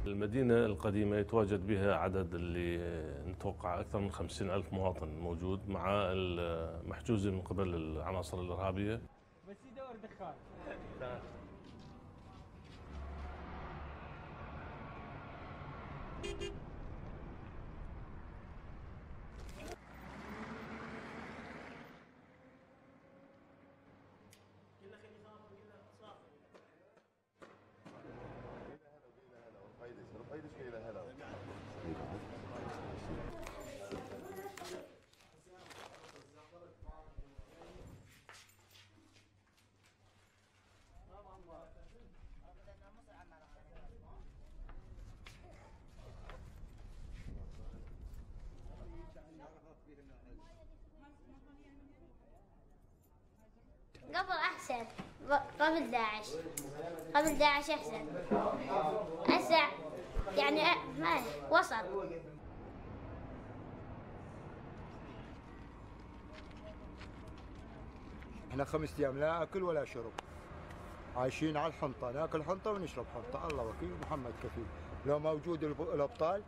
المدينة القديمة يتواجد بها عدد اللي نتوقع أكثر من 50,000 مواطن موجود، مع محجوزة من قبل العناصر الإرهابية. بس يدور دخان. قبل أحسن، قبل داعش أحسن. هسه يعني ما وصل. احنا 5 أيام لا أكل ولا شرب، عايشين على الحنطة، ناكل حنطة ونشرب حنطة. الله وكيل محمد كفيل. لو موجود الأبطال